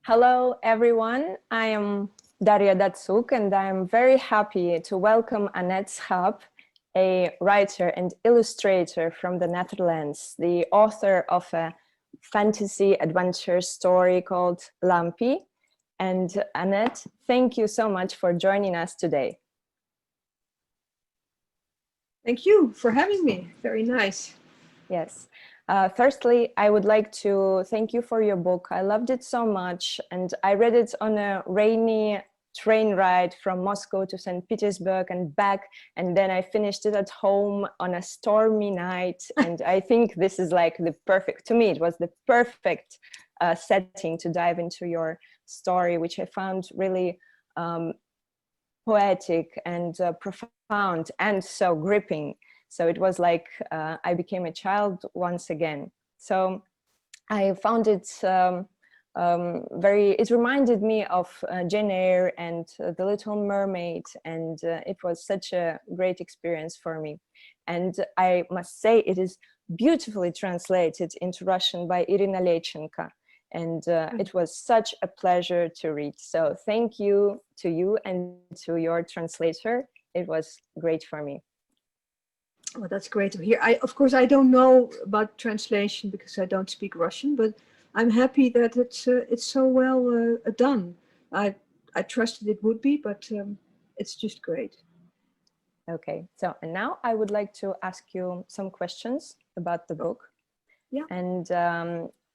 Hello, everyone. I am Darьи Doцук, and I am very happy to welcome Annet Schap, a writer and illustrator from the Netherlands, the author of a fantasy adventure story called Lampi. And Annet, thank you so much for joining us today. Thank you for having me. Very nice. Yes. Firstly, I would like to thank you for your book. I loved it so much, and I read it on a rainy train ride from Moscow to St. Petersburg and back, and then I finished it at home on a stormy night. And I think this is like the perfect, to me, it was the perfect setting to dive into your story, which I found really poetic and profound and so gripping. So it was like I became a child once again. So I found it it reminded me of Jane Eyre and The Little Mermaid, and it was such a great experience for me. And I must say it is beautifully translated into Russian by Irina Lechenko. And it was such a pleasure to read. So thank you to you and to your translator. It was great for me. Well, that's great to hear. Of course, I don't know about translation because I don't speak Russian, but I'm happy that it's so well done. I trusted it would be, but it's just great. Okay, so and now I would like to ask you some questions about the book. Yeah. And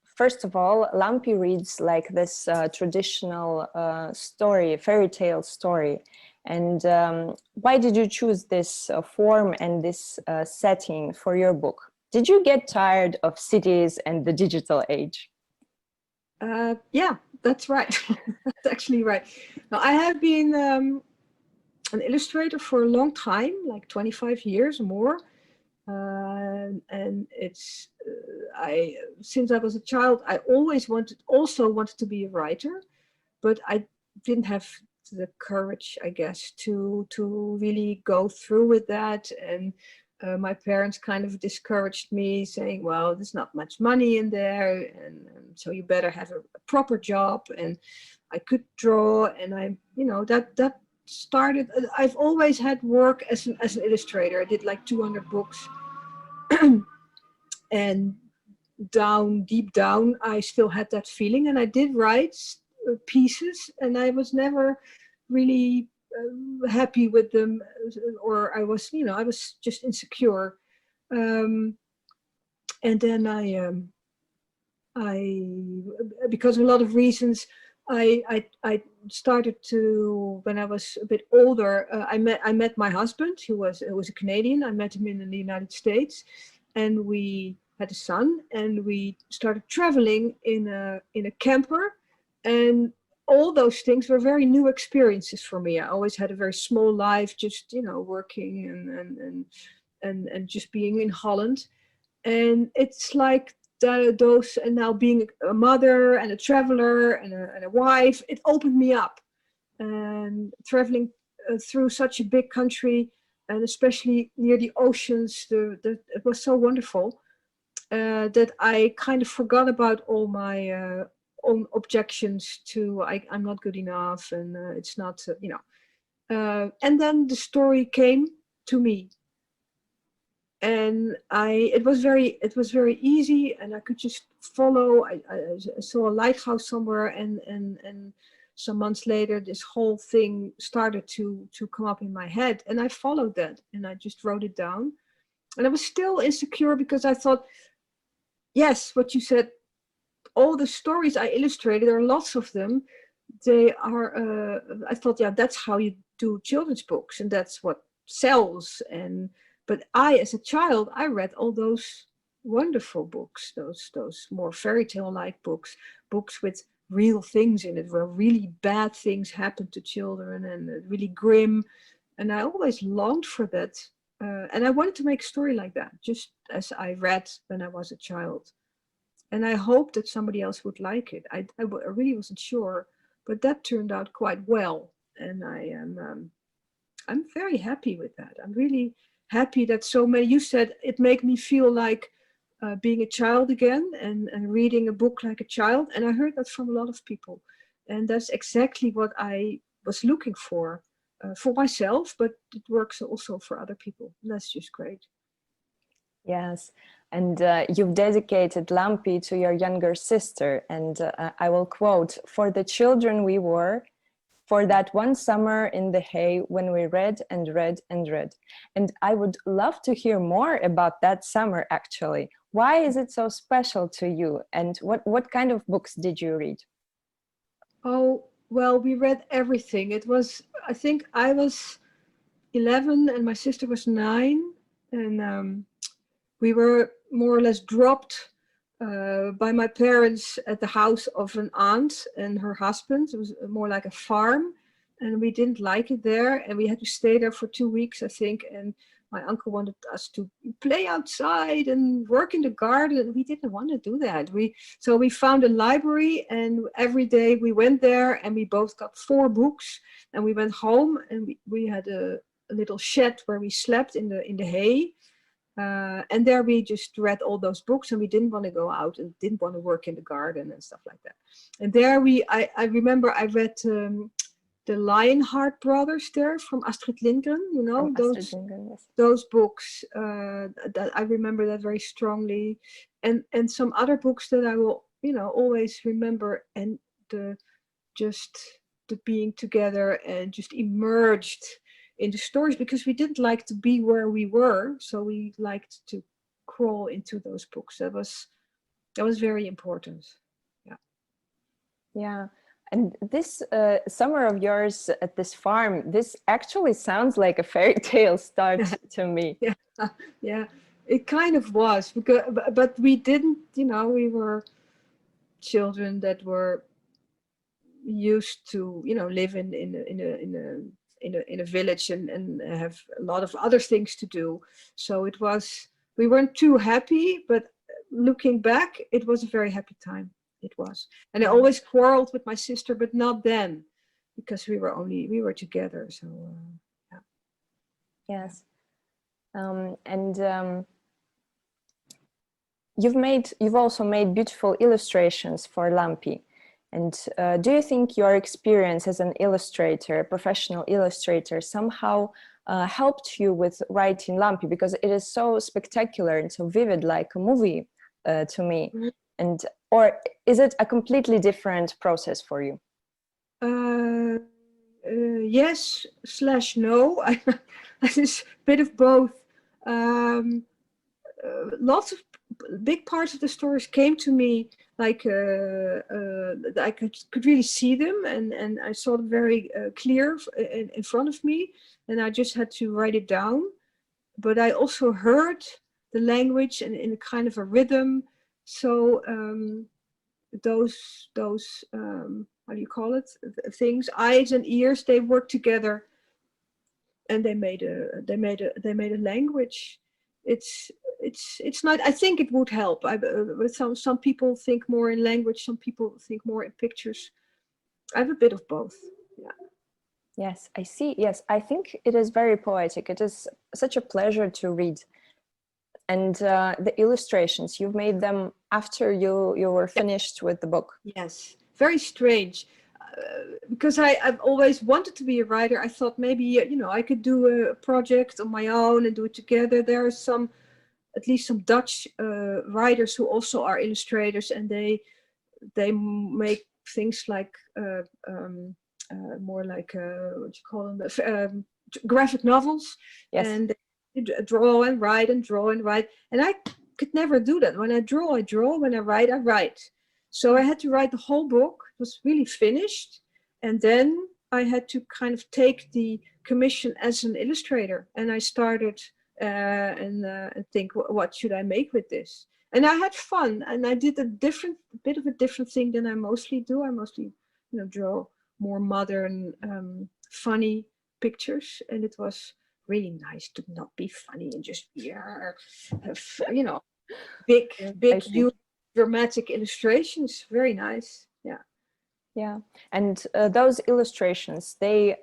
first of all, Lampi reads like this traditional story, fairy tale story. And why did you choose this form and this setting for your book? Did you get tired of cities and the digital age? Yeah, that's right. That's actually right. Now, I have been an illustrator for a long time, like 25 years or more. And it's since I was a child, I always also wanted to be a writer, but I didn't have the courage, I guess, to really go through with that. And my parents kind of discouraged me, saying, well, there's not much money in there, and so you better have a proper job. And I could draw, and that started. I've always had work as an illustrator. I did like 200 books. And deep down, I still had that feeling, and I did write pieces, and I was never really happy with them, or I was just insecure. And then I because of a lot of reasons, I started to, when I was a bit older, I met my husband, who was a Canadian. I met him in the United States, and we had a son, and we started traveling in a camper, and all those things were very new experiences for me. I always had a very small life, just working and just being in Holland, and it's like those, and now being a mother and a traveler and a wife, it opened me up. And traveling through such a big country, and especially near the oceans, it was so wonderful that I kind of forgot about all my own objections to I'm not good enough, and it's not, and then the story came to me, and it was very easy, and I could just follow. I saw a lighthouse somewhere, and some months later, this whole thing started to come up in my head, and I followed that, and I just wrote it down. And I was still insecure because I thought, yes, what you said, all the stories I illustrated, there are lots of them. They are, I thought, yeah, that's how you do children's books, and that's what sells. But as a child, I read all those wonderful books, those more fairy tale-like books with real things in it, where really bad things happen to children, and really grim. And I always longed for that. And I wanted to make a story like that, just as I read when I was a child. And I hoped that somebody else would like it. I really wasn't sure, but that turned out quite well. And I'm very happy with that. I'm really happy that so many, you said it made me feel like being a child again and reading a book like a child. And I heard that from a lot of people. And that's exactly what I was looking for myself, but it works also for other people. And that's just great. Yes. And you've dedicated Lampi to your younger sister. And I will quote, "For the children we were, for that one summer in the hay when we read and read and read." And I would love to hear more about that summer, actually. Why is it so special to you? And what kind of books did you read? Oh, well, we read everything. It was, I think I was 11 and my sister was 9. And we were more or less dropped by my parents at the house of an aunt and her husband. It was more like a farm, and we didn't like it there, and we had to stay there for 2 weeks, I think. And my uncle wanted us to play outside and work in the garden, and we didn't want to do that. So we found a library, and every day we went there, and we both got 4 books, and we went home, and we had a little shed where we slept in the hay. And there we just read all those books, and we didn't want to go out and didn't want to work in the garden and stuff like that. And there I remember I read the Lionheart Brothers there from Astrid Lindgren, you know, those books, that I remember that very strongly. And some other books that I will, you know, always remember, and just the being together and just immersed in the stories, because we didn't like to be where we were, so we liked to crawl into those books. That was very important. Yeah. And this summer of yours at this farm, this actually sounds like a fairy tale start to me. Yeah, it kind of was, but we didn't, you know, we were children that were used to, you know, live in a village and have a lot of other things to do. So we weren't too happy, but looking back, it was a very happy time. It was. And I always quarreled with my sister, but not then, because we were together. So yeah. Yes. And you've also made beautiful illustrations for Lampi. And do you think your experience as an illustrator, a professional illustrator, somehow helped you with writing Lampi? Because it is so spectacular and so vivid, like a movie to me. And or is it a completely different process for you? Yes/no. It's a bit of both. Lots of big parts of the stories came to me like I could really see them, and I saw them very clear in front of me, and I just had to write it down. But I also heard the language and in a kind of a rhythm. So those how do you call it, things, eyes and ears, they work together, and they made a language. It's not, I think it would help. Some people think more in language, some people think more in pictures. I have a bit of both. Yeah. Yes, I see. Yes, I think it is very poetic. It is such a pleasure to read. And the illustrations, you've made them after you were finished with the book. Yes, very strange. Because I've always wanted to be a writer. I thought maybe, you know, I could do a project on my own and do it together. There are at least some Dutch writers who also are illustrators, and they make things like more like what you call them, graphic novels. Yes. And they draw and write and draw and write, and I could never do that. When I draw, I draw. When I write. So I had to write the whole book. It was really finished, and then I had to kind of take the commission as an illustrator, and I started and think, what should I make with this? And I had fun, and I did a bit of a different thing than I mostly do. I mostly, you know, draw more modern, funny pictures, and it was really nice to not be funny and just have, you know, big, huge, dramatic illustrations. Very nice. Yeah. And those illustrations, they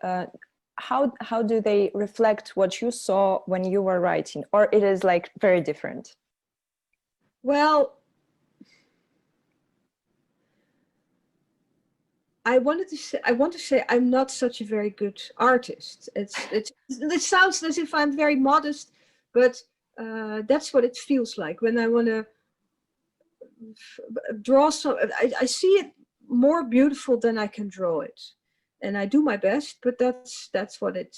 how do they reflect what you saw when you were writing, or it is like very different? Well, I want to say I'm not such a very good artist. It sounds as if I'm very modest, but that's what it feels like when I want to draw. I see it more beautiful than I can draw it, and I do my best. But that's what it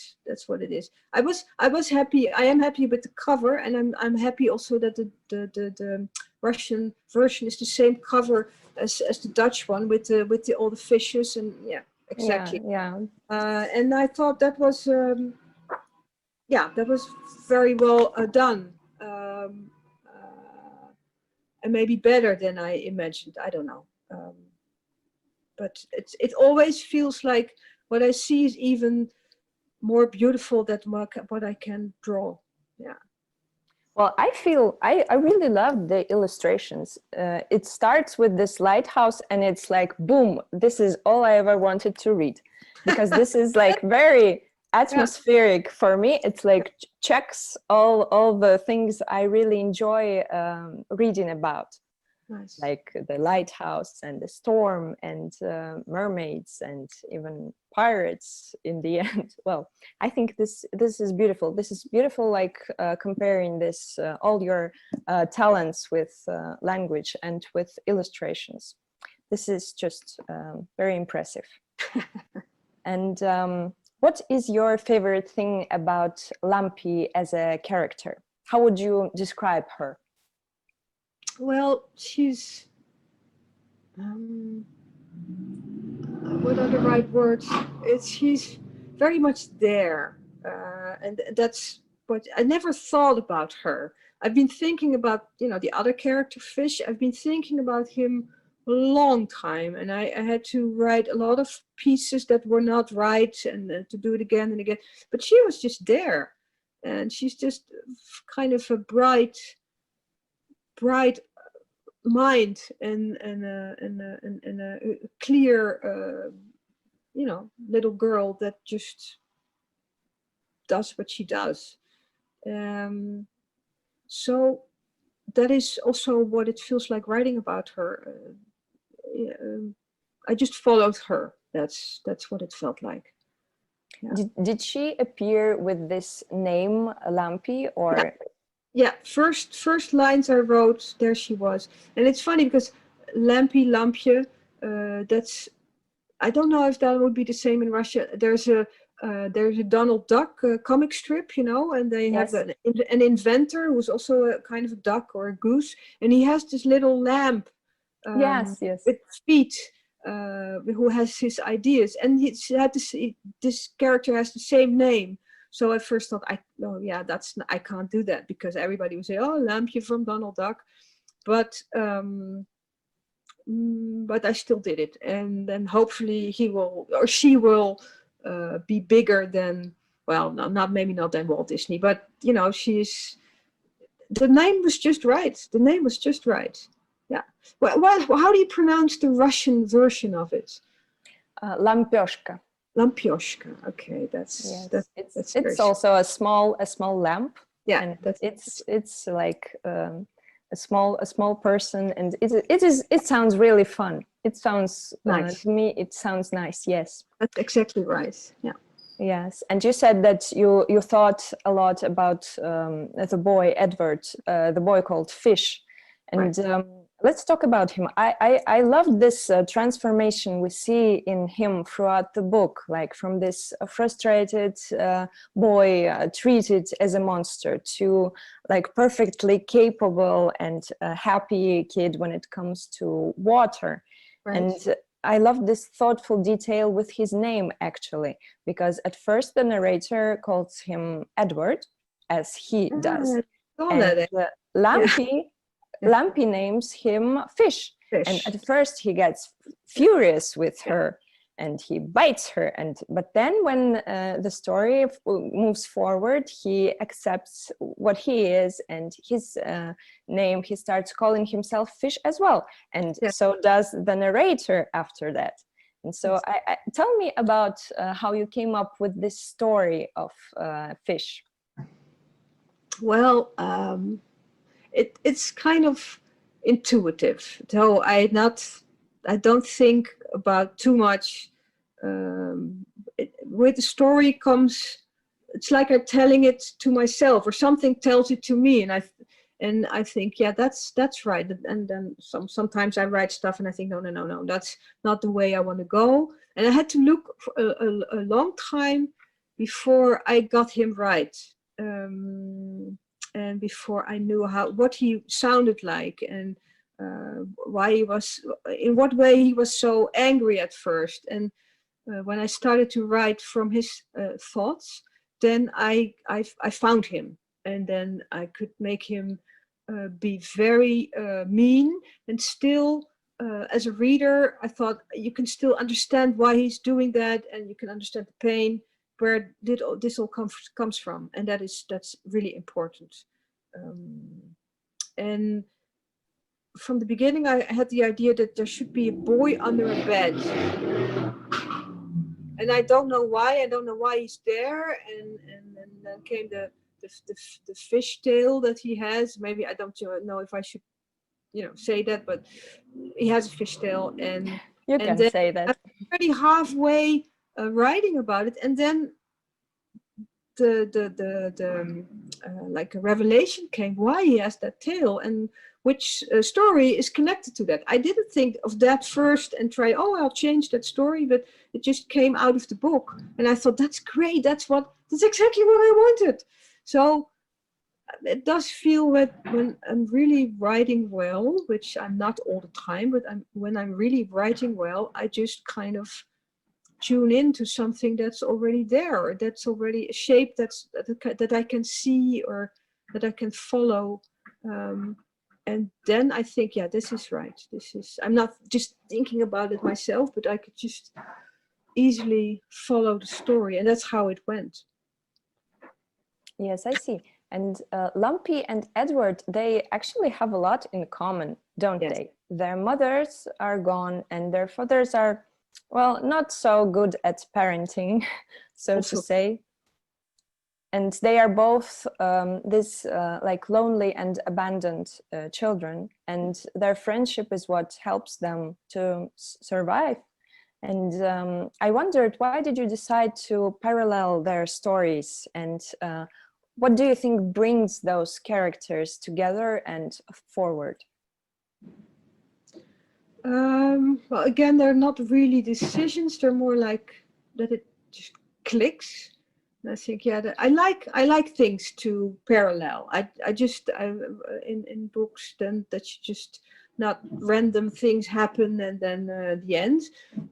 is. I was happy. I am happy with the cover, and I'm happy also that the Russian version is the same cover as the Dutch one with all the fishes, and yeah, exactly. Yeah. And I thought that was that was very well done, and maybe better than I imagined. I don't know, but it always feels like what I see is even more beautiful than what I can draw. Yeah. Well, I really love the illustrations. It starts with this lighthouse and it's like, boom, this is all I ever wanted to read. Because this is like very atmospheric for me. It's like checks all the things I really enjoy reading about. Nice. Like the lighthouse and the storm and mermaids and even pirates in the end. Well, I think this is beautiful. This is beautiful, like comparing this all your talents with language and with illustrations. This is just very impressive. And what is your favorite thing about Lampi as a character? How would you describe her? Well, she's what are the right words? She's very much there, and that's what I never thought about her. I've been thinking about, the other character, Fish. I've been thinking about him a long time, and I had to write a lot of pieces that were not right, and to do it again and again. But she was just there, and she's just kind of a bright mind and a clear little girl that just does what she does. So that is also what it feels like writing about her. I just followed her. That's what it felt like. Yeah. Did she appear with this name Lampi, or? Yeah, first lines I wrote, there she was. And it's funny because Lampi, Lampje, that's, I don't know if that would be the same in Russia. There's a Donald Duck comic strip, and they have an inventor who's also a kind of a duck or a goose, and he has this little lamp with feet, who has his ideas, and this character has the same name. So at first thought, I can't do that, because everybody would say, oh, Lampje from Donald Duck. But I still did it. And then hopefully he will, or she will be bigger than, well, maybe not than Walt Disney, but the name was just right. The name was just right. Yeah. Well, how do you pronounce the Russian version of it? Лампёшка. Lamпёшka. Okay, it's also a small lamp. Yeah, and it's like a small person, and it sounds really fun. It sounds nice to me. It sounds nice. Yes, that's exactly right. Yeah. Yes, and you said that you thought a lot about the boy Edward, the boy called Fish, and. Right. Let's talk about him. I love this transformation we see in him throughout the book, like from this frustrated boy treated as a monster to like perfectly capable and happy kid when it comes to water. Right. And I love this thoughtful detail with his name, actually, because at first the narrator calls him Edward, as he does. And Lampi... Lampi names him Fish. And at first he gets furious with her and he bites her. But then when the story moves forward, he accepts what he is, and his name, he starts calling himself Fish as well. And so does the narrator after that. And so tell me about how you came up with this story of Fish. Well, it's kind of intuitive. So I don't think about too much. With the story comes, it's like I'm telling it to myself, or something tells it to me, and I think, yeah, that's right. And then sometimes I write stuff and I think, no, that's not the way I want to go. And I had to look for a long time before I got him right, and before I knew what he sounded like, and why he was, in what way he was so angry at first. And when I started to write from his thoughts, then I found him, and then I could make him be very mean, and still, as a reader, I thought you can still understand why he's doing that, and you can understand the pain, where this all comes from, and that's really important. And from the beginning, I had the idea that there should be a boy under a bed. And I don't know why. I don't know why he's there. And then came the fish tail that he has. Maybe I don't know if I should, say that, but he has a fish tail. And you can say that. I'm already halfway writing about it, and then like a revelation came why he has that tail, and which story is connected to that. I didn't think of that first and try, I'll change that story, but it just came out of the book, and I thought, that's great, that's exactly what I wanted. So it does feel that when I'm really writing well, which I'm not all the time, but when I'm really writing well, I just kind of tune into something that's already there, that's already a shape that I can see, or that I can follow. And then I think, yeah, this is right. I'm not just thinking about it myself, but I could just easily follow the story. And that's how it went. Yes, I see. And Lumpy and Edward, they actually have a lot in common, don't Yes. they? Their mothers are gone and their fathers are, well, not so good at parenting, so Also, to say. And they are both like lonely and abandoned children, and their friendship is what helps them to survive. And I wondered, why did you decide to parallel their stories, and what do you think brings those characters together and forward? Well, again, they're not really decisions. They're more like that it just clicks. And I think, yeah, I like things to parallel. I just in books, then that you just not random things happen and then the end,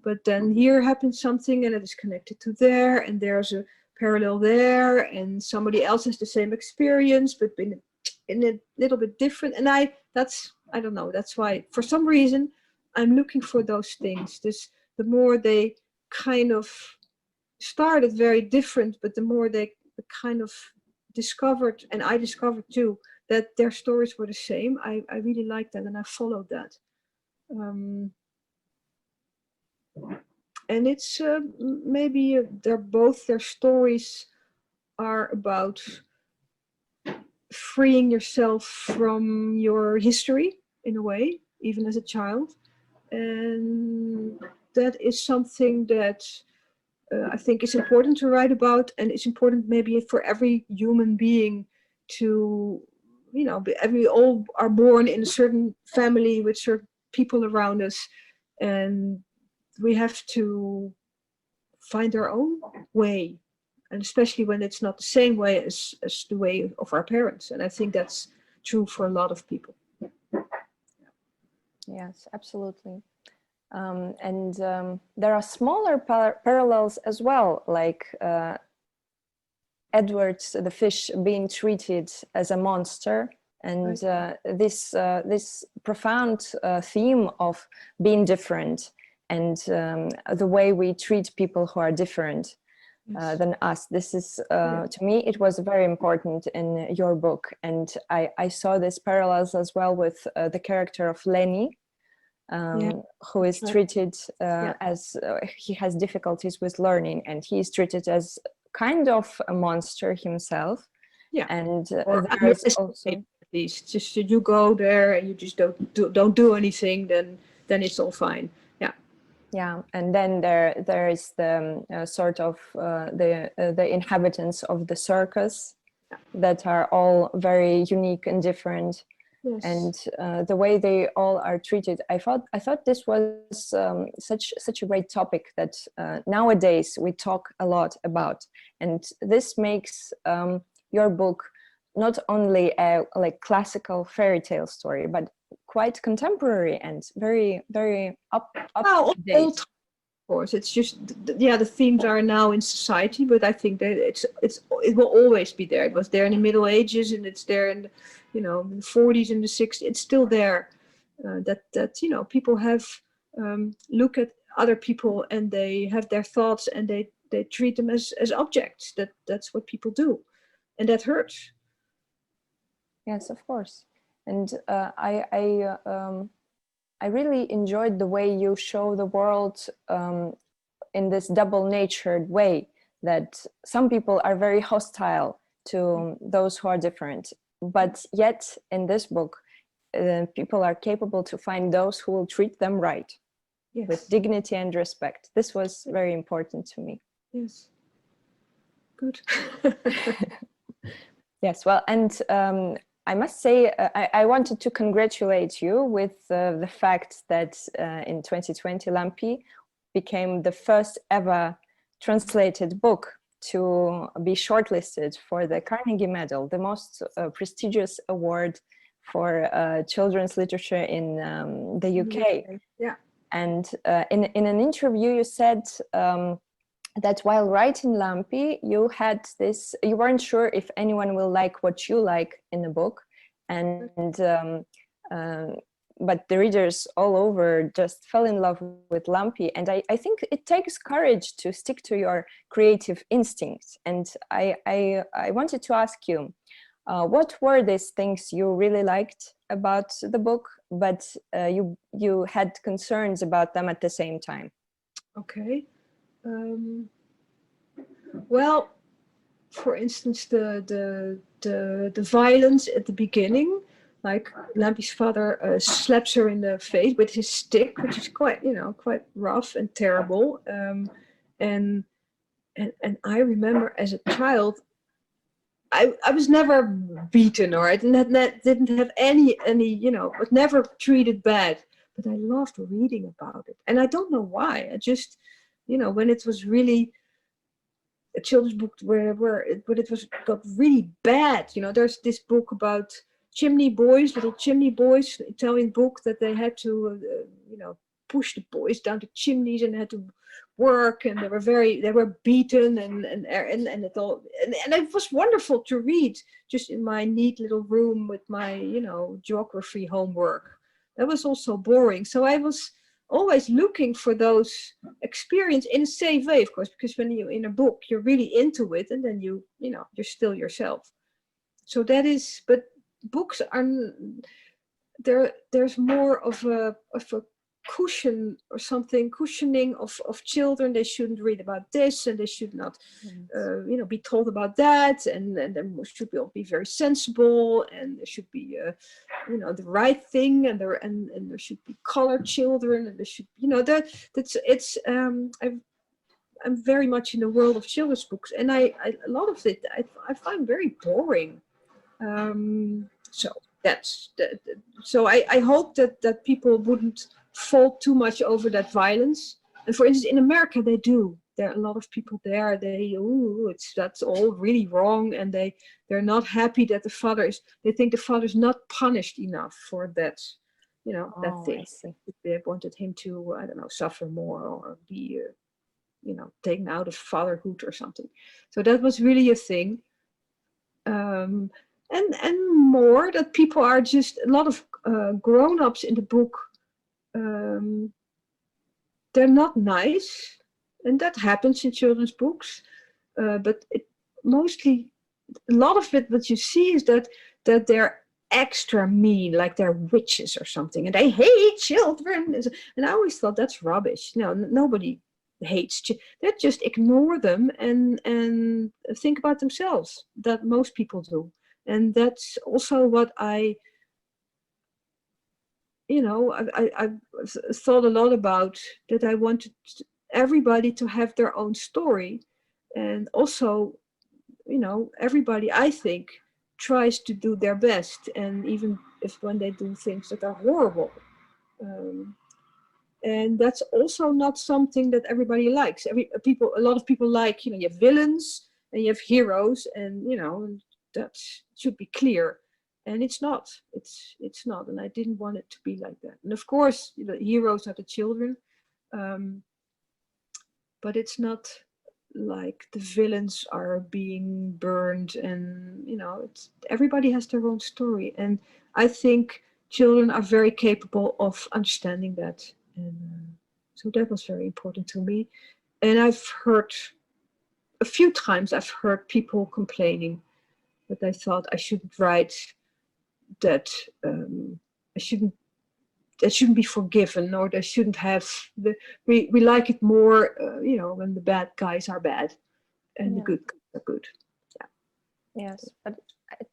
but then here happens something and it is connected to there, and there's a parallel there, and somebody else has the same experience but in a little bit different. And I don't know, that's why for some reason I'm looking for those things. The more they kind of started very different, but the more they kind of discovered, and I discovered too, that their stories were the same. I really liked that, and I followed that. And it's maybe their stories are about freeing yourself from your history in a way, even as a child. And that is something that I think is important to write about, and it's important maybe for every human being to, we all are born in a certain family with certain people around us, and we have to find our own way, and especially when it's not the same way as the way of our parents. And I think that's true for a lot of people. Yes, absolutely. And there are smaller parallels as well, like Edward the fish being treated as a monster, and this profound theme of being different, and the way we treat people who are different than us. This is, to me, it was very important in your book, and I saw these parallels as well with the character of Lenny, who is treated as he has difficulties with learning, and he is treated as kind of a monster himself. And there is also least. Just you go there and you just don't do anything, then it's all fine. Yeah. Yeah, and then there is the sort of the inhabitants of the circus that are all very unique and different. Yes. And the way they all are treated, I thought this was such a great topic that nowadays we talk a lot about, and this makes your book not only a like classical fairy tale story, but quite contemporary and very up to date. Of course, it's just the themes are now in society, but I think that it will always be there. It was there in the Middle Ages, and it's there in the 40s and the 60s. It's still there. That people have look at other people and they have their thoughts and they treat them as objects. That's what people do, and that hurts. Yes, of course. And I really enjoyed the way you show the world in this double-natured way, that some people are very hostile to those who are different, but yet in this book, people are capable to find those who will treat them right, yes, with dignity and respect. This was very important to me. Yes. Good. Yes, well, and I must say, I wanted to congratulate you with the fact that in 2020, Lampi became the first ever translated book to be shortlisted for the Carnegie Medal, the most prestigious award for children's literature in the UK. Yeah. And in an interview, you said that while writing Lampi, you weren't sure if anyone will like what you like in the book, and but the readers all over just fell in love with Lampi. And I think it takes courage to stick to your creative instincts. And I wanted to ask you, what were these things you really liked about the book, but you had concerns about them at the same time? Okay. Well, for instance, the violence at the beginning, like Lampi's father slaps her in the face with his stick, which is quite rough and terrible. And I remember as a child, I was never beaten, or I didn't have any was never treated bad. But I loved reading about it, and I don't know why. I just, when it was really a children's book where it got really bad. There's this book about little chimney boys, Italian book, that they had to, push the boys down the chimneys and had to work, and they were beaten and it all, and it was wonderful to read just in my neat little room with my, geography homework. That was also boring. So I was always looking for those experience in a safe way, of course, because when you're in a book, you're really into it, and then you're still yourself. So that is, but books are there's more of a cushion or something, cushioning of children. They shouldn't read about this, and they should not be told about that, and there should be very sensible, and there should be the right thing, and there should be colored children, and there should I'm very much in the world of children's books, and a lot of it I find very boring. So that's so I hope that people wouldn't fall too much over that violence. And for instance, in America, they do. There are a lot of people there. That's all really wrong, and they're not happy that they think the father is not punished enough for that, that thing. They wanted him to, I don't know, suffer more or be, taken out of fatherhood or something. So that was really a thing. And more that people are just, a lot of grown-ups in the book, they're not nice, and that happens in children's books, but mostly a lot of it what you see is that they're extra mean, like they're witches or something, and they hate children. And I always thought that's rubbish. No, nobody hates they just ignore them and think about themselves. That most people do. And that's also what I thought a lot about, that I wanted everybody to have their own story. And also, everybody, I think, tries to do their best. And even if when they do things that are horrible. And that's also not something that everybody likes. A lot of people like, you have villains and you have heroes, and, that should be clear. And it's not. It's not. And I didn't want it to be like that. And of course, the heroes are the children. But it's not like the villains are being burned, and everybody has their own story. And I think children are very capable of understanding that. And so that was very important to me. And I've heard a few times, people complaining that I thought I shouldn't write that, that shouldn't be forgiven, or they shouldn't have we like it more, when the bad guys are bad and the good guys are good. Yeah. Yes, but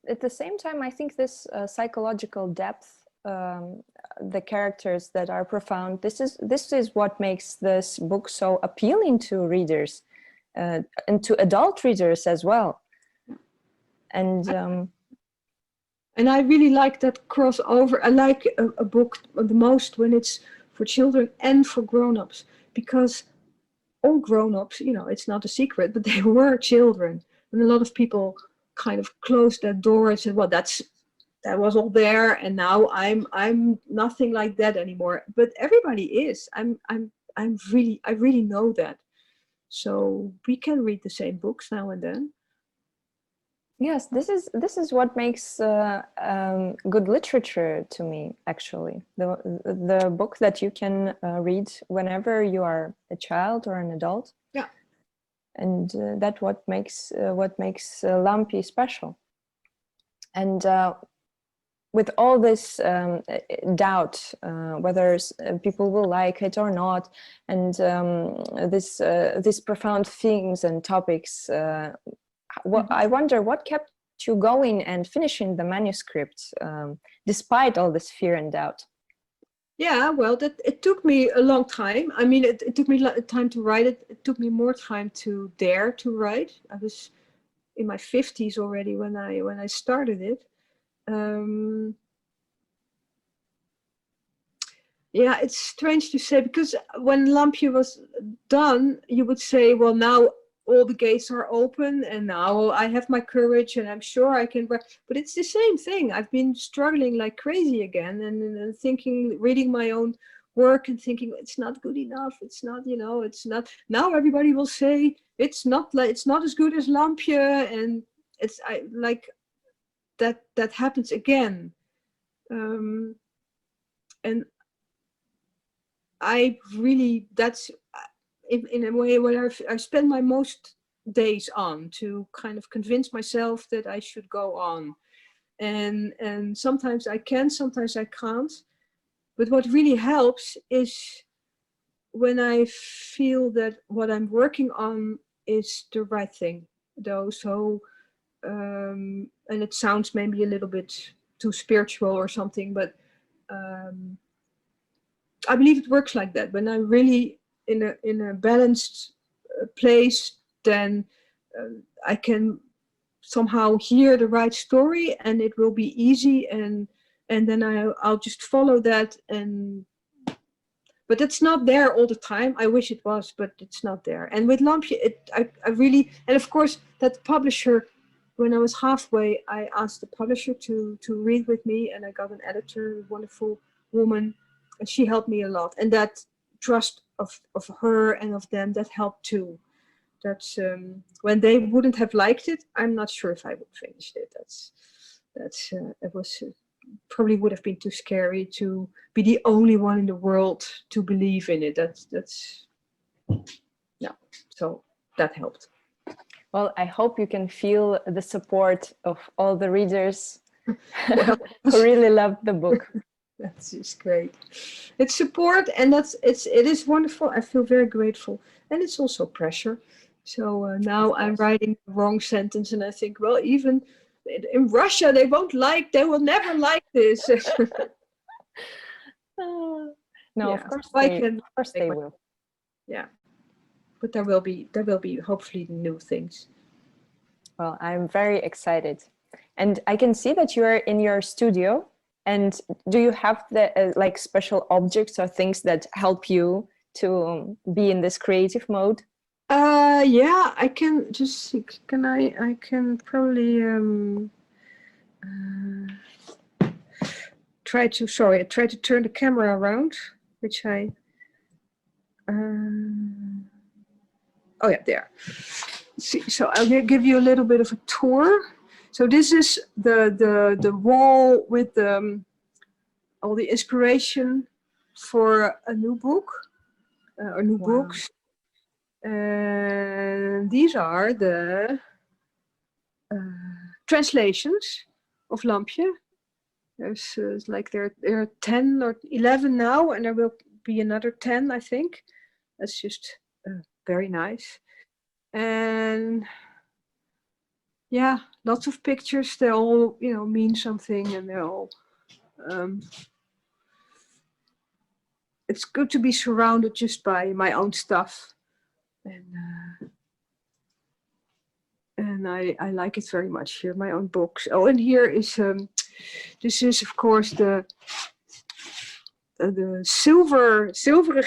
at the same time, I think this psychological depth, the characters that are profound, this is what makes this book so appealing to readers, and to adult readers as well. And I really like that crossover. I like a book the most when it's for children and for grown-ups, because all grown-ups, it's not a secret, but they were children. And a lot of people kind of closed that door and said, well, that was all there, and now I'm nothing like that anymore. But everybody is. I really know that. So we can read the same books now and then. Yes, this is what makes good literature to me, actually. The book that you can read whenever you are a child or an adult. Yeah. And that's what makes Lampi special. And with all this doubt, whether people will like it or not, and these profound themes and topics, I wonder what kept you going and finishing the manuscript, despite all this fear and doubt. Yeah, well, it took me a long time. I mean, it took me time to write it. It took me more time to dare to write. I was in my 50s already when I started it. Yeah, it's strange to say, because when Lampje was done, you would say, well, now all the gates are open, and now I have my courage, and I'm sure I can. But it's the same thing. I've been struggling like crazy again, and thinking, reading my own work and thinking it's not good enough. It's not, it's not. Now everybody will say it's not as good as Lampje, and it's like that happens again. And I really, that's in a way where I spend my most days on, to kind of convince myself that I should go on. And sometimes I can, sometimes I can't. But what really helps is when I feel that what I'm working on is the right thing, though. So, and it sounds maybe a little bit too spiritual or something, but I believe it works like that. When I'm really in a balanced place, then I can somehow hear the right story, and it will be easy, and then I'll just follow that. But it's not there all the time. I wish it was, but it's not there. And with Lampje, I really, and of course that publisher, when I was halfway, I asked the publisher to read with me, and I got an editor, a wonderful woman, and she helped me a lot. And that trust of her and of them, that helped too. That's when they wouldn't have liked it, I'm not sure if I would finish it. It was probably would have been too scary to be the only one in the world to believe in it. That's yeah. So that helped. Well, I hope you can feel the support of all the readers who really loved the book. That's just great. It's support, and it is wonderful. I feel very grateful, and it's also pressure. So now I'm writing the wrong sentence, and I think, well, even in Russia they will never like this. No, Yeah, of course so I they, can of course they will. Yeah, but there will be hopefully new things. Well, I'm very excited. And I can see that you are in your studio. And do you have the like special objects or things that help you to be in this creative mode? Yeah, I can just see. I can probably try to turn the camera around, which I oh yeah, there. See, so I'll give you a little bit of a tour. So this is the wall with all the inspiration for a new book or new books. And these are the translations of Lampje. There's like there are 10 or 11 now, and there will be another 10, I think. That's just very nice. And yeah, lots of pictures. They all, mean something, and they're all. It's good to be surrounded just by my own stuff, and I like it very much here. My own books. Oh, and here is this is of course the silver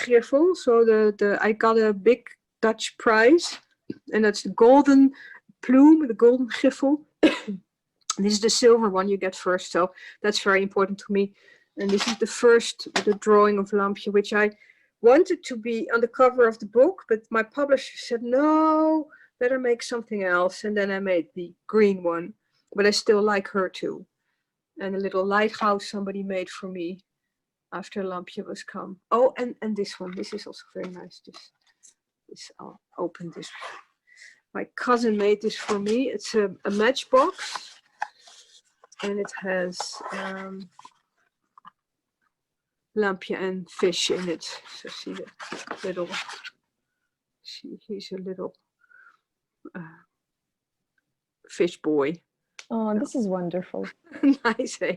griffel. So I got a big Dutch prize, and that's the golden plume, the golden griffel. This is the silver one you get first, so that's very important to me. And this is the drawing of Lampje, which I wanted to be on the cover of the book, but my publisher said, no, better make something else. And then I made the green one, but I still like her too. And a little lighthouse somebody made for me after Lampje was come. Oh, and this one, this is also very nice. This I'll open this. My cousin made this for me. It's a matchbox, and it has Lampje and fish in it. So see the little, he's a little fish boy. Oh, this is wonderful. Nice, eh?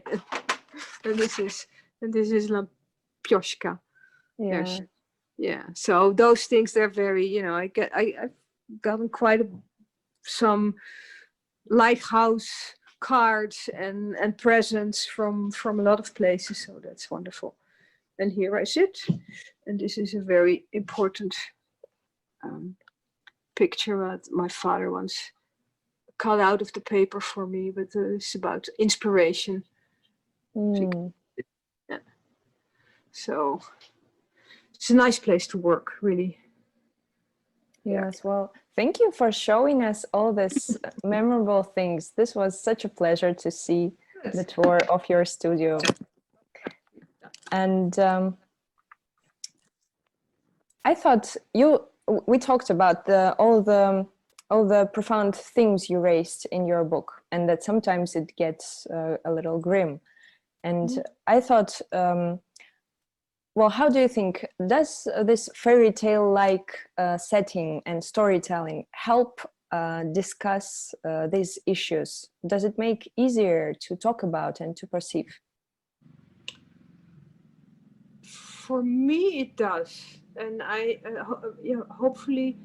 And this is Lampёшka. Yeah. Yeah. So those things, they're very, I've gotten quite some lighthouse cards and presents from a lot of places. So that's wonderful. And here I sit, and this is a very important picture that my father once cut out of the paper for me, but it's about inspiration. Yeah. So it's a nice place to work, really. Yes, well, thank you for showing us all these memorable things. This was such a pleasure to see the tour of your studio. And I thought we talked about all the profound themes you raised in your book, and that sometimes it gets a little grim. And I thought, well, how do you think, does this fairy tale-like setting and storytelling help discuss these issues? Does it make easier to talk about and to perceive? For me, it does, and hopefully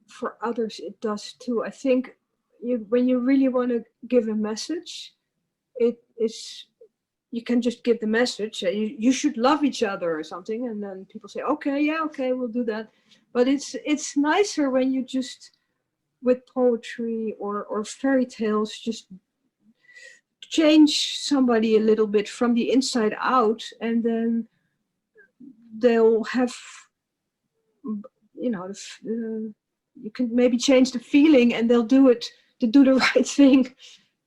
for others it does too. I think when you really want to give a message, you can just give the message. You should love each other or something, and then people say, okay, yeah, okay, we'll do that. But it's nicer when you just, with poetry or fairy tales, just change somebody a little bit from the inside out, and then they'll have, you can maybe change the feeling, and they'll do it to do the right thing,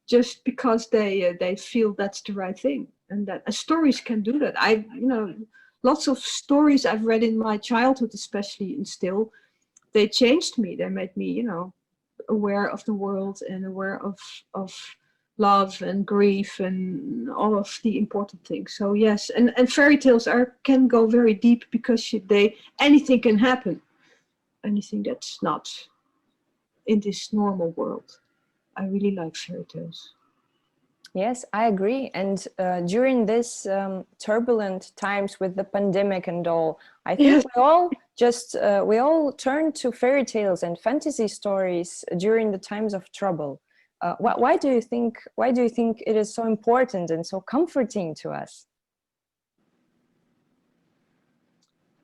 just because they feel that's the right thing. And that stories can do that. Lots of stories I've read in my childhood, especially, and still, they changed me. They made me, aware of the world and aware of love and grief and all of the important things. So yes, and fairy tales can go very deep, because anything can happen, anything that's not in this normal world. I really like fairy tales. Yes, I agree. And during this turbulent times with the pandemic and all, I think Yes. we all turn to fairy tales and fantasy stories during the times of trouble. Why do you think it is so important and so comforting to us?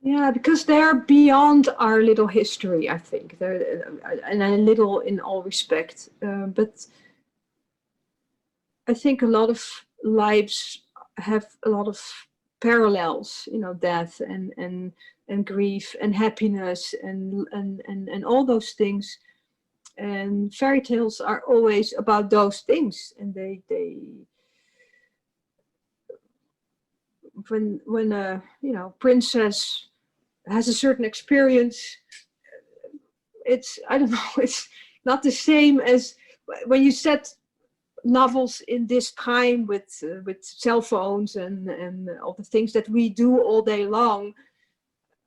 Yeah, because they're beyond our little history, I think. They're, and a little in all respect. But I think a lot of lives have a lot of parallels, you know, death and grief and happiness and all those things. And fairy tales are always about those things. And they when a, you know, princess has a certain experience, it's, I don't know, it's not the same as when you set novels in this time with cell phones and all the things that we do all day long.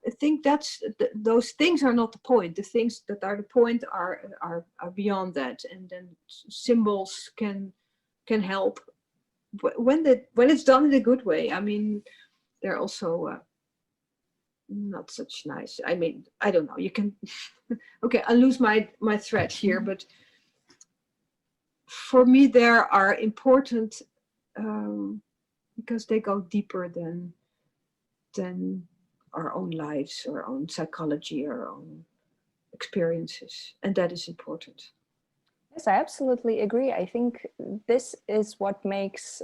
I think that's those things are not the point. The things that are the point are beyond that, and then symbols can help when it's done in a good way. I mean, they're also not such nice. I mean, I don't know. You can okay, I lose my thread here, but for me, there are important because they go deeper than our own lives, our own psychology, our own experiences, and that is important. Yes, I absolutely agree. I think this is what makes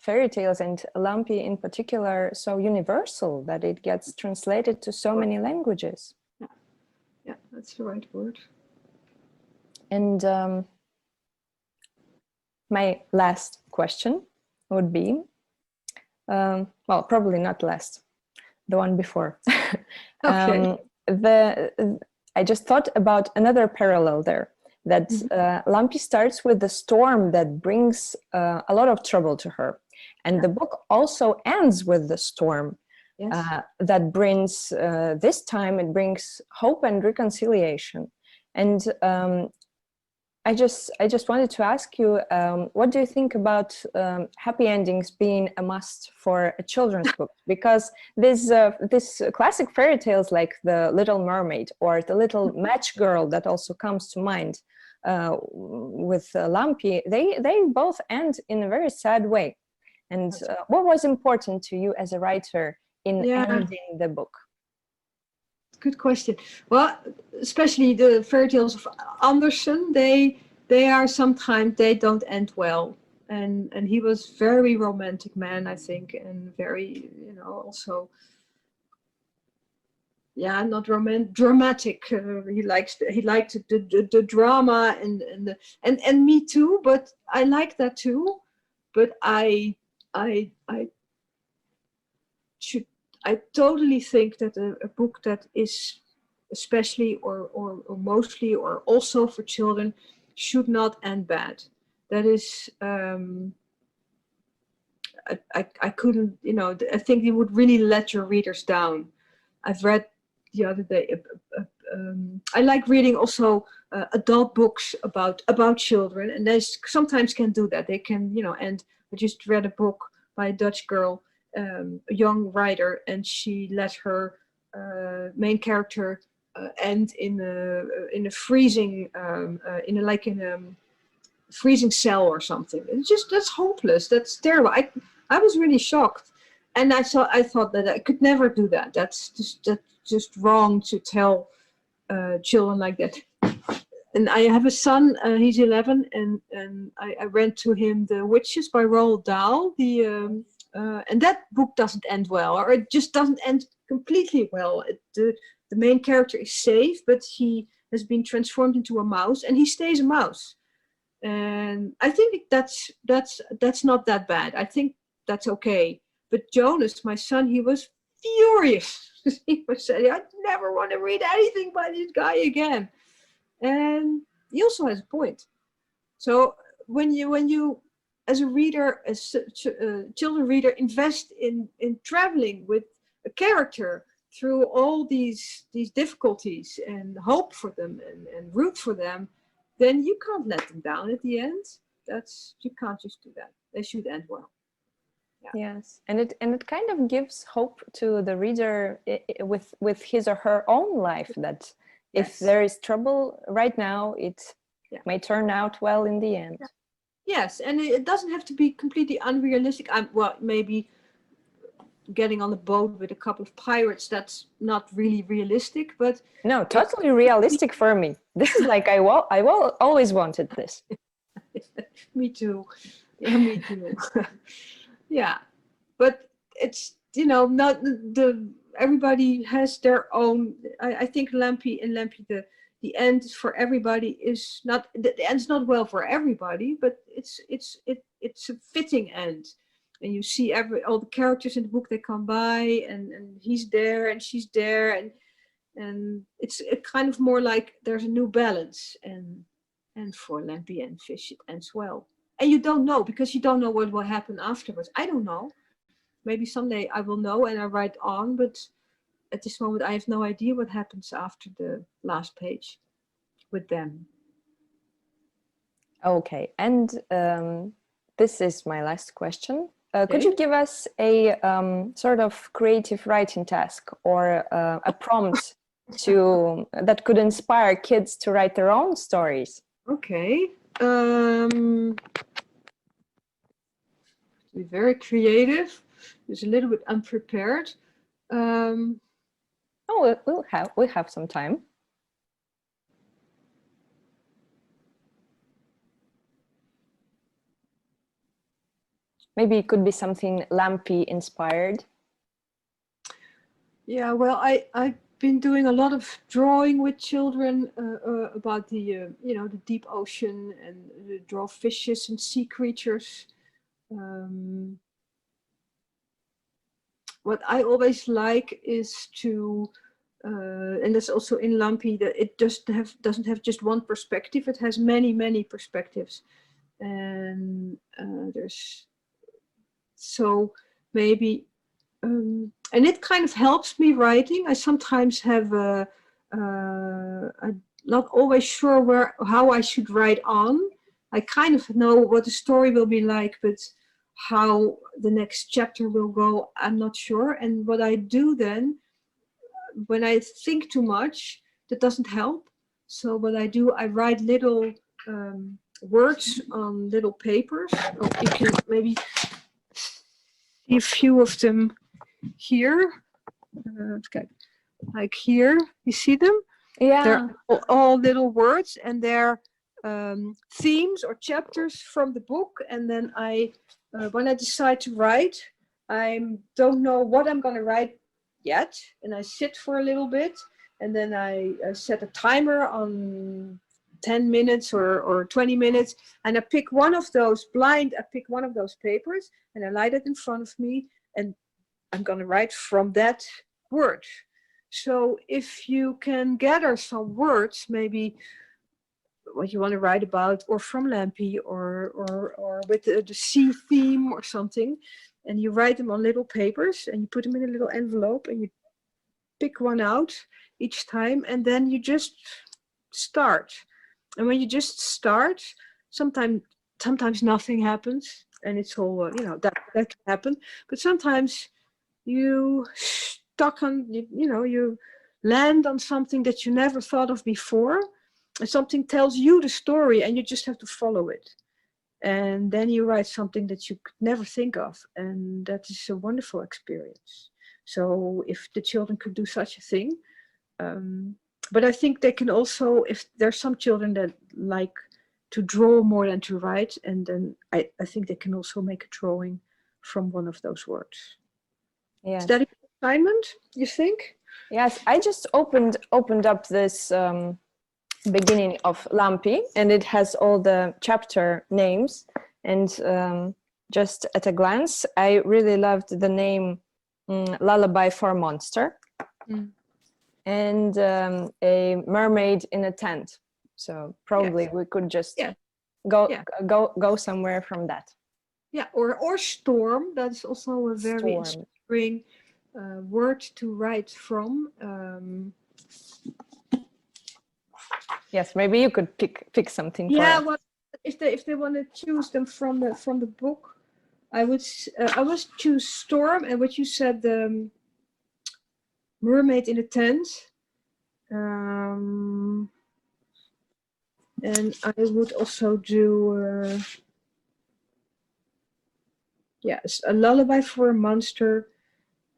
fairy tales and Lampi in particular so universal, that it gets translated to so many languages. Yeah, that's the right word. And my last question would be, well, probably not last, the one before. Okay. I just thought about another parallel there, that Lampi starts with the storm that brings a lot of trouble to her. And the book also ends with the storm. Yes. That brings, this time it brings hope and reconciliation. And I just wanted to ask you, what do you think about happy endings being a must for a children's book? Because this classic fairy tales like The Little Mermaid or The Little Match Girl that also comes to mind with Lampi, they both end in a very sad way. And what was important to you as a writer in ending the book? Good question. Well, especially the fairy tales of Andersen, they are sometimes, they don't end well. And he was very romantic man, I think, and very, you know, also, yeah, not dramatic. He liked the drama and me too. But I like that too. But I totally think that a book that is especially or mostly or also for children should not end bad. That is, I couldn't, you know, I think you would really let your readers down. I've read the other day, I like reading also adult books about children, and they sometimes can do that. They can, you know, and I just read a book by a Dutch girl, a young writer, and she let her main character end in a freezing in a freezing cell or something. It's just, that's hopeless. That's terrible. I was really shocked, and I thought that I could never do that. That's just wrong to tell children like that. And I have a son, he's 11, and I read to him The Witches by Roald Dahl. And that book doesn't end well, or it just doesn't end completely well. The main character is safe, but he has been transformed into a mouse, and he stays a mouse. And I think that's not that bad. I think that's okay. But Jonas, my son, he was furious. He was saying, "I never want to read anything by this guy again." And he also has a point. So when you as a reader, as a children reader, invest in traveling with a character through all these difficulties and hope for them and root for them, then you can't let them down at the end. You can't just do that. They should end well. Yeah. Yes, and it kind of gives hope to the reader with his or her own life, that if there is trouble right now, it may turn out well in the end. Yes, and it doesn't have to be completely unrealistic. Well, maybe getting on a boat with a couple of pirates, that's not really realistic, but no, totally realistic for me. This is like I always wanted this. Me too. Yeah, me too. Yeah, but it's, you know, not everybody has their own. I think Lampy, the end for everybody is not, the end's not well for everybody, but it's a fitting end. And you see all the characters in the book, they come by, and he's there and she's there, and it's kind of more like there's a new balance, and for Lampy and Fish it ends well. And you don't know, because you don't know what will happen afterwards. I don't know. Maybe someday I will know and I write on, but at this moment I have no idea what happens after the last page with them. Okay, and this is my last question. Could you give us a sort of creative writing task, or a prompt that could inspire kids to write their own stories? Okay. Be very creative. It's a little bit unprepared. Oh, we have some time. Maybe it could be something Lampy inspired. Yeah, well, I've been doing a lot of drawing with children about the you know, the deep ocean, and draw fishes and sea creatures. What I always like is to, and that's also in Lampy, that it doesn't have just one perspective. It has many perspectives, and there's, so maybe, and it kind of helps me writing. I sometimes have I'm not always sure how I should write on. I kind of know what the story will be like, but how the next chapter will go, I'm not sure. And what I do then, when I think too much, that doesn't help. So what I do, I write little words on little papers. Oh, you can maybe see a few of them here. Okay. Like here, you see them? Yeah. They're all little words, and they're themes or chapters from the book. And then when I decide to write, I don't know what I'm going to write yet, and I sit for a little bit, and then I set a timer on 10 minutes or 20 minutes, and I pick one of those I pick one of those papers, and I light it in front of me, and I'm going to write from that word. So if you can gather some words, maybe what you want to write about, or from Lampy, or with the sea theme or something, and you write them on little papers, and you put them in a little envelope, and you pick one out each time, and then you just start. And when you just start, sometimes nothing happens, and it's all, you know, that can happen. But sometimes you you land on something that you never thought of before, and something tells you the story, and you just have to follow it. And then you write something that you could never think of, and that is a wonderful experience. So if the children could do such a thing, but I think they can also, if there's some children that like to draw more than to write, and then I think they can also make a drawing from one of those words. Yes. Is that an assignment, you think? Yes, I just opened up this beginning of Lampy, and it has all the chapter names, and just at a glance, I really loved the name Lullaby for a Monster, and a mermaid in a tent. So probably we could just go somewhere from that. Yeah, or storm. That's also a very inspiring word to write from. Yes, maybe you could pick something. Yeah, for us. well, if they want to choose them from the book, I would choose Storm, and what you said, the Mermaid in a Tent. And I would also do yes, A Lullaby for a Monster,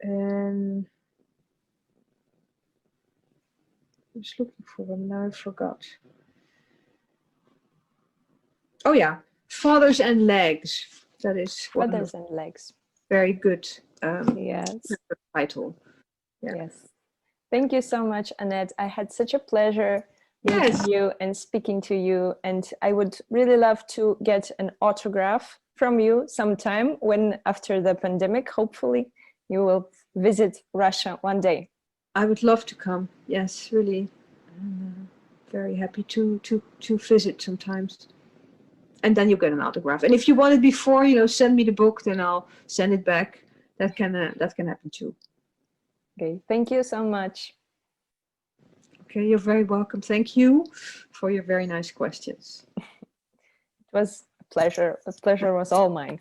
and I was looking for them, now I forgot. Oh yeah, Fathers and Legs. That is one Feathers and Legs. very good Yes. title. Yeah. Yes. Thank you so much, Annette. I had such a pleasure meeting Yes. you and speaking to you. And I would really love to get an autograph from you sometime when, after the pandemic, hopefully you will visit Russia one day. I would love to come. Yes, really. I'm very happy to visit sometimes. And then you get an autograph. And if you want it before, send me the book, then I'll send it back. That can happen too. Okay, thank you so much. Okay, you're very welcome. Thank you for your very nice questions. It was a pleasure. The pleasure was all mine.